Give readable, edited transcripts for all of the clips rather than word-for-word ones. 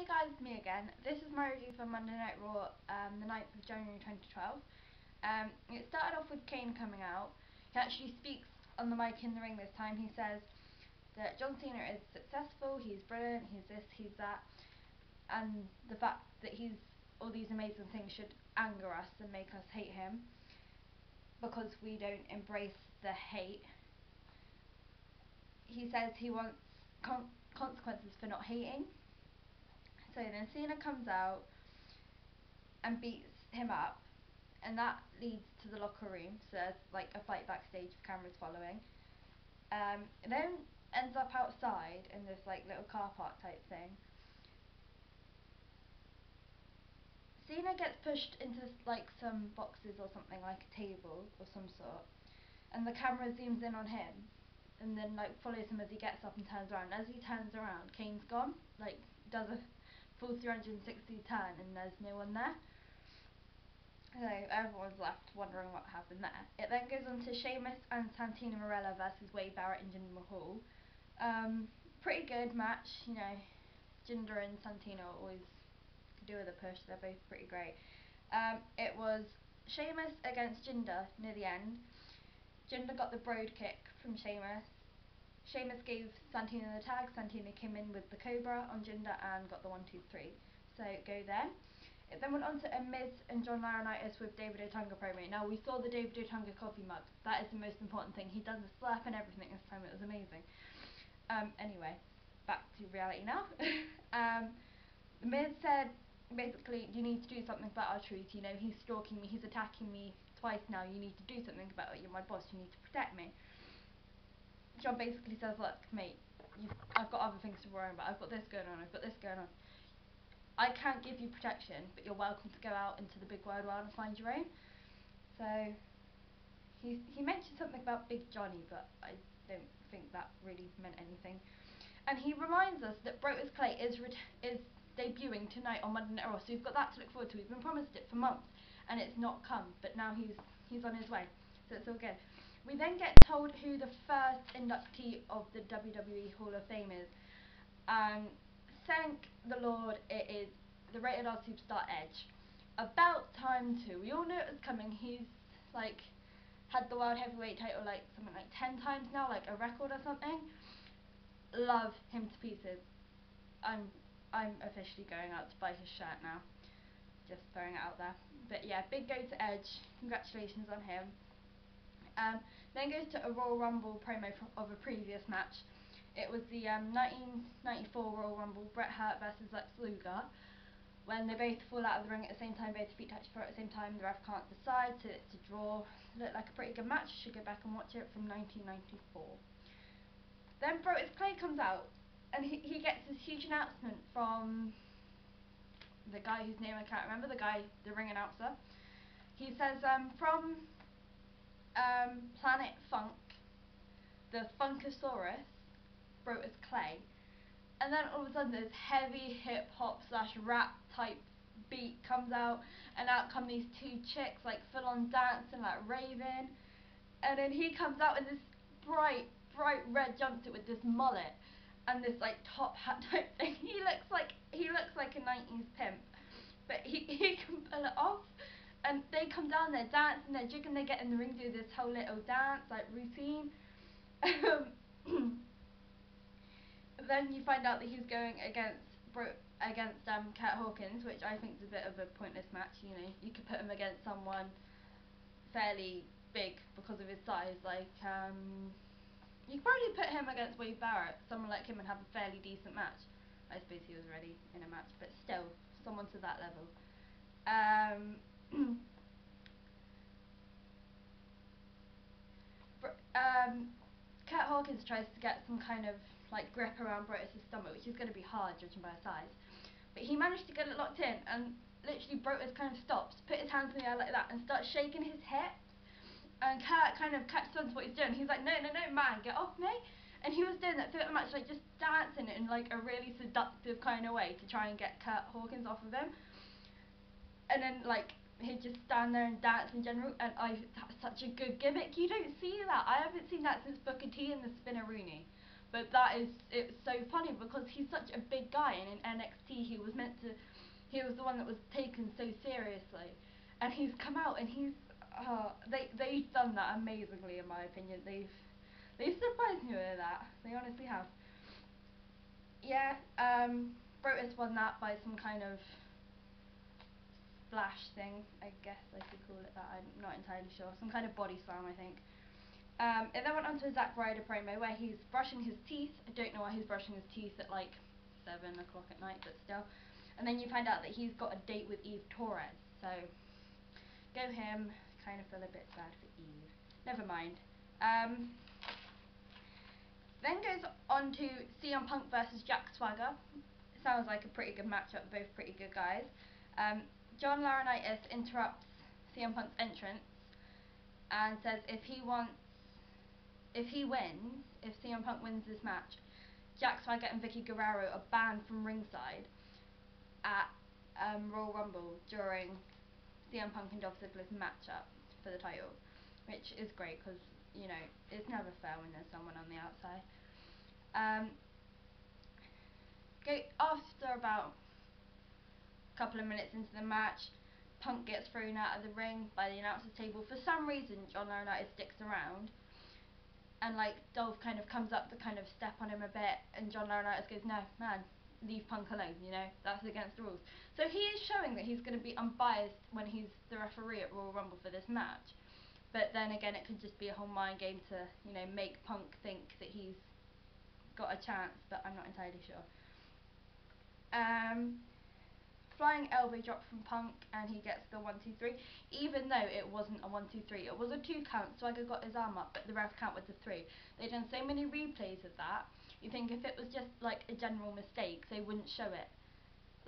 guys, it's me again. This is my review for Monday Night Raw, the 9th of January 2012. It started off with Kane coming out. He actually speaks on the mic in the ring this time. He says that John Cena is successful, he's brilliant, he's this, he's that, and the fact that he's all these amazing things should anger us and make us hate him because we don't embrace the hate. He says he wants consequences for not hating. So then Cena comes out and beats him up, and that leads to the locker room. So there's like a fight backstage with cameras following. It then ends up outside in this like little car park type thing. Cena gets pushed into like some boxes or something, like a table or some sort, and the camera zooms in on him and then like follows him as he gets up and turns around. As he turns around, Kane's gone, like does a full 360 turn and there's no one there. So everyone's left wondering what happened there. It then goes on to Sheamus and Santino Marella versus Wade Barrett and Jinder Mahal. Pretty good match, you know. Jinder and Santino always could do with a push, they're both pretty great. It was Sheamus against Jinder near the end. Jinder got the broad kick from Sheamus. Sheamus gave Santino the tag. Santino came in with the Cobra on Jinder and got the 1-2-3. So go there. It then went on to a Miz and John Laurinaitis with David Otunga promo. Now we saw the David Otunga coffee mug. That is the most important thing. He does a slap and everything this time. It was amazing. Anyway, back to reality now. Miz said basically, you need to do something about our truth. You know, he's stalking me. He's attacking me twice now. You need to do something about it. You're my boss. You need to protect me. John basically says, look, mate, I've got other things to worry about. I've got this going on, I've got this going on. I can't give you protection, but you're welcome to go out into the big wide world and find your own. So, he mentioned something about Big Johnny, but I don't think that really meant anything. And he reminds us that Brodus Clay is debuting tonight on Monday Night Raw, so we've got that to look forward to. We've been promised it for months, and it's not come, but now he's on his way, so it's all good. We then get told who the first inductee of the WWE Hall of Fame is. Thank the Lord, it is the Rated R superstar Edge. About time too. We all knew it was coming. He's like had the World Heavyweight title like something like 10 times now, like a record or something. Love him to pieces. I'm officially going out to buy his shirt now. Just throwing it out there. But yeah, big go to Edge. Congratulations on him. Then goes to a Royal Rumble promo of a previous match. It was the 1994 Royal Rumble, Bret Hart versus Lex Luger, when they both fall out of the ring at the same time, both feet touch the floor at the same time. The ref can't decide to draw. Looked like a pretty good match. You should go back and watch it, from 1994. Then Brodus Clay comes out, and he gets this huge announcement from the guy whose name I can't remember, the ring announcer. He says, from Planet Funk, the Funkasaurus, Brodus Clay, and then all of a sudden this heavy hip hop / rap type beat comes out, and out come these two chicks like full on dancing, like raving, and then he comes out in this bright red jumpsuit with this mullet and this like top hat type thing. He looks like a 90s pimp, but he can pull it off. And they come down, they're dancing, they're jigging, they get in the ring, do this whole little dance, like routine. Then you find out that he's going against Kurt Hawkins, which I think is a bit of a pointless match. You know, you could put him against someone fairly big because of his size. Like, you could probably put him against Wade Barrett, someone like him, and have a fairly decent match. I suppose he was already in a match, but still, someone to that level. Kurt Hawkins tries to get some kind of like grip around Brodus' stomach, which is going to be hard judging by his size, but he managed to get it locked in, and literally Brodus kind of stops, put his hands in the air like that, and starts shaking his hips, and Kurt kind of catches on to what he's doing. He's like, no man, get off me. And he was doing that throughout the match, like just dancing in like a really seductive kind of way to try and get Kurt Hawkins off of him. And then like he'd just stand there and dance in general, and that was such a good gimmick. You don't see that. I haven't seen that since Booker T and the Spinner Rooney. But it's so funny because he's such a big guy, and in NXT he was the one that was taken so seriously, and he's come out and they've done that amazingly in my opinion. They've surprised me with that. They honestly have. Yeah, Brutus won that by some kind of splash thing, I guess I could call it that. I'm not entirely sure. Some kind of body slam, I think. It then went on to a Zack Ryder promo where he's brushing his teeth. I don't know why he's brushing his teeth at like 7 o'clock at night, but still. And then you find out that he's got a date with Eve Torres. So, go him. Kind of feel a bit sad for Eve. Never mind. Then goes on to CM Punk versus Jack Swagger. Sounds like a pretty good matchup, both pretty good guys. John Laurinaitis interrupts CM Punk's entrance and says if CM Punk wins this match, Jack Swagger and Vicky Guerrero are banned from ringside at Royal Rumble during CM Punk and Dolph Ziggler's matchup for the title, which is great because, you know, it's never fair when there's someone on the outside. After about a couple of minutes into the match, Punk gets thrown out of the ring by the announcer's table. For some reason, John Laurinaitis sticks around, and like Dolph kind of comes up to kind of step on him a bit, and John Laurinaitis goes, "No, man, leave Punk alone, you know, that's against the rules." So he is showing that he's going to be unbiased when he's the referee at Royal Rumble for this match. But then again, it could just be a whole mind game to, you know, make Punk think that he's got a chance, but I'm not entirely sure. Flying elbow drop from Punk, and he gets the 1-2-3, even though it wasn't a 1-2-3. It was a 2 count, Swagger got his arm up, but the ref counted the 3. They've done so many replays of that. You think if it was just like a general mistake, they wouldn't show it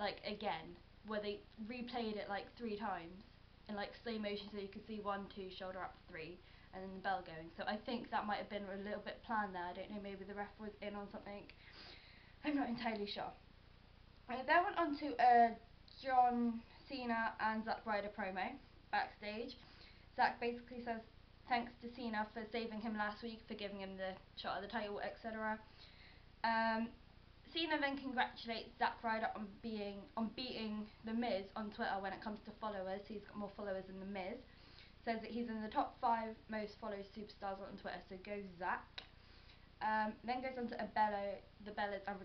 like again, where they replayed it like 3 times in like slow motion, so you could see 1, 2, shoulder up, 3, and then the bell going. So I think that might have been a little bit planned there. I don't know, maybe the ref was in on something. I'm not entirely sure. Then went on to a John Cena and Zack Ryder promo backstage. Zack basically says thanks to Cena for saving him last week, for giving him the shot at the title, etc. Cena then congratulates Zack Ryder on beating The Miz on Twitter when it comes to followers. He's got more followers than The Miz. Says that he's in the top 5 most followed superstars on Twitter, so go Zack. Then goes on to the Bellas and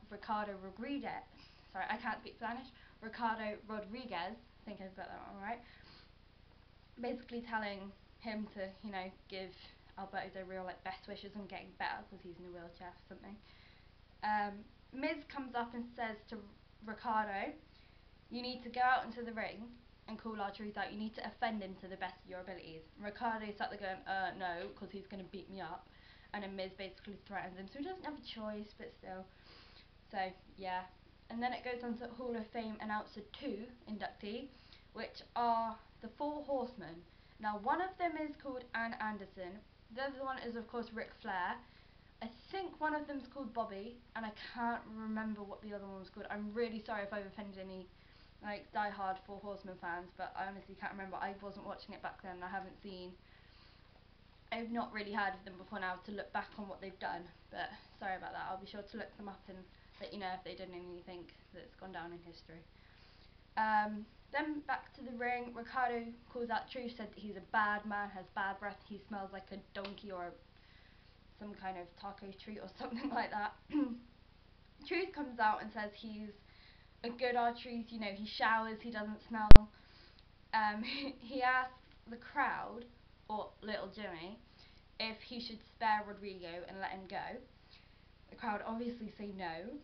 Ricardo Rodriguez. Sorry, I can't speak Spanish. Ricardo Rodriguez, I think I've got that one right. Basically telling him to, you know, give Alberto Del Rio like best wishes on getting better because he's in a wheelchair or something. Miz comes up and says to Ricardo, "You need to go out into the ring and call our truth out. You need to offend him to the best of your abilities." Ricardo sat there going, no, because he's going to beat me up. And then Miz basically threatens him, so he doesn't have a choice, but still. So, yeah. And then it goes on to Hall of Fame announcer 2 inductee, which are the 4 Horsemen. Now, one of them is called Ann Anderson. The other one is, of course, Ric Flair. I think one of them's called Bobby, and I can't remember what the other one was called. I'm really sorry if I've offended any like die-hard 4 Horsemen fans, but I honestly can't remember. I wasn't watching it back then. I've not really heard of them before now to look back on what they've done, but sorry about that. I'll be sure to look them up and let you know if they did anything that's gone down in history. Then back to the ring, Ricardo calls out Truth, said that he's a bad man, has bad breath, he smells like a donkey or some kind of taco treat or something like that. Truth comes out and says he's a good R-Truth, you know, he showers, he doesn't smell. He asks the crowd, or Little Jimmy, if he should spare Rodrigo and let him go. The crowd obviously say no.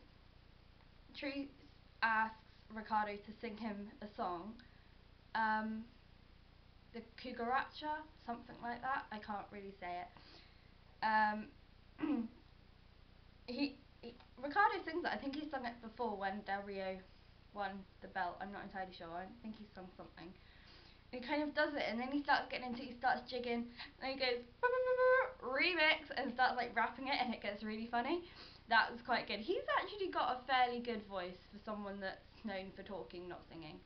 Truth asks Ricardo to sing him a song, the Cucaracha, something like that, I can't really say it. Ricardo sings it. I think he sung it before when Del Rio won the belt. I'm not entirely sure. I think he sung something. He kind of does it, and then he starts getting into it, he starts jigging, and he goes remix and starts like rapping it, and it gets really funny. That was quite good. He's actually got a fairly good voice for someone that's known for talking, not singing.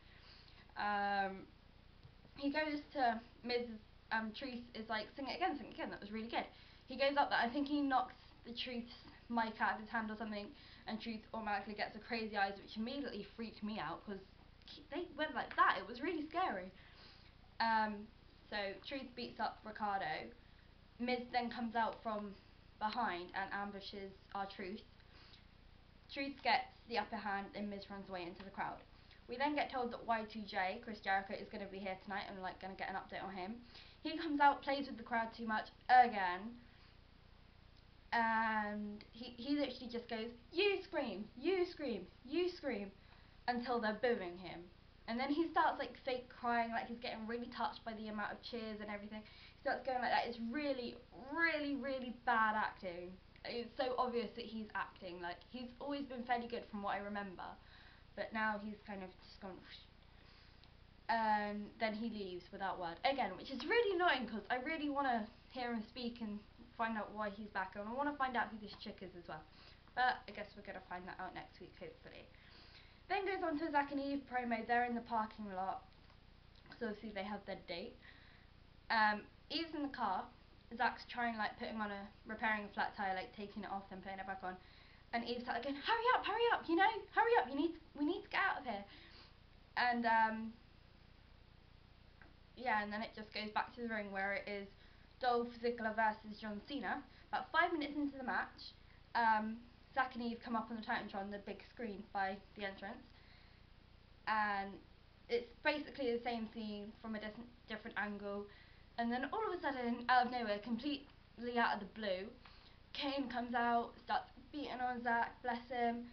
He goes to Ms. Truth is like, sing it again, that was really good. He goes up there, I think he knocks the Truth's mic out of his hand or something, and Truth automatically gets the crazy eyes, which immediately freaked me out because they went like that. It was really scary. So Truth beats up Ricardo. Miz then comes out from behind and ambushes our Truth. Truth gets the upper hand and Miz runs away into the crowd. We then get told that Y2J, Chris Jericho, is going to be here tonight and like going to get an update on him. He comes out, plays with the crowd too much again, and he literally just goes, "You scream, you scream, you scream," until they're booing him. And then he starts like fake crying, like he's getting really touched by the amount of cheers and everything. He starts going like that. It's really, really, really bad acting. It's so obvious that he's acting. Like, he's always been fairly good from what I remember, but now he's kind of just gone whoosh. And then he leaves without word again, which is really annoying because I really want to hear him speak and find out why he's back, and I want to find out who this chick is as well. But I guess we're going to find that out next week, hopefully. Then goes on to Zack and Eve promo. They're in the parking lot, so obviously they have their date. Eve's in the car. Zack's trying, like, repairing a flat tire, like taking it off and putting it back on. And Eve's like going, hurry up, you know, hurry up, we need to get out of here. And yeah, and then it just goes back to the ring where it is Dolph Ziggler versus John Cena. About 5 minutes into the match, Zack and Eve come up on the Titantron, the big screen by the entrance, and it's basically the same scene from a different angle. And then all of a sudden, out of nowhere, completely out of the blue, Kane comes out, starts beating on Zack, bless him.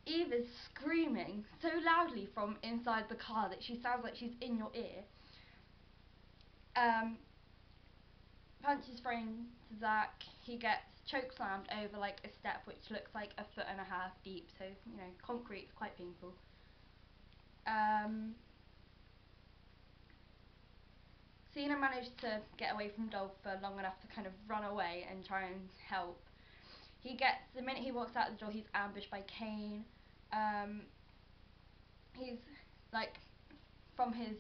Eve is screaming so loudly from inside the car that she sounds like she's in your ear. Punches thrown to Zack. He gets chokeslammed over like a step which looks like 1.5 feet deep, so you know, concrete's quite painful. Cena managed to get away from Dolph for long enough to kind of run away and try and help. The minute he walks out the door, he's ambushed by Kane. He's like, from his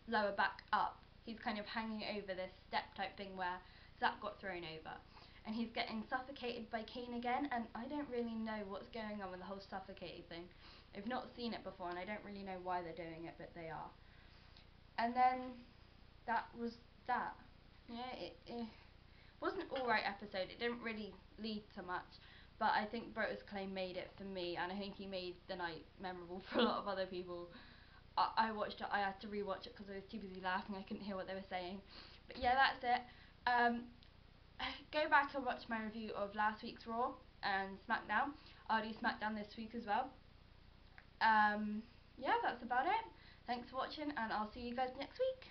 lower back up, he's kind of hanging over this step type thing where Zack got thrown over. And he's getting suffocated by Kane again, and I don't really know what's going on with the whole suffocating thing. I've not seen it before, and I don't really know why they're doing it, but they are. And then that was that. Yeah, it was an alright episode. It didn't really lead to much, but I think Brodus Clay made it for me, and I think he made the night memorable for a lot of other people. I watched it, I had to rewatch it because I was too busy laughing, I couldn't hear what they were saying. But yeah, that's it. Go back and watch my review of last week's Raw and SmackDown. I'll do SmackDown this week as well. Yeah, that's about it. Thanks for watching, and I'll see you guys next week.